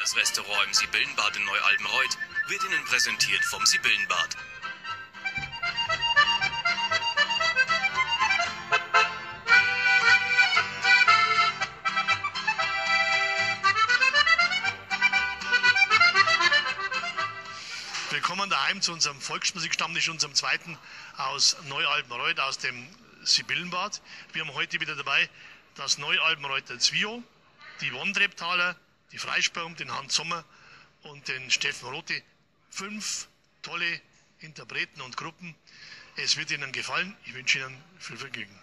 Das Restaurant im Sibyllenbad in Neu-Albenreuth wird Ihnen präsentiert vom Sibyllenbad. Willkommen daheim zu unserem Volksmusikstammtisch, unserem zweiten aus Neu-Albenreuth, aus dem Sibyllenbad. Wir haben heute wieder dabei das Neu-Albenreuther Zwio, die Wondreptaler, die Freisprung, den Hans Sommer und den Steffen Rothe. 5 tolle Interpreten und Gruppen. Es wird Ihnen gefallen. Ich wünsche Ihnen viel Vergnügen.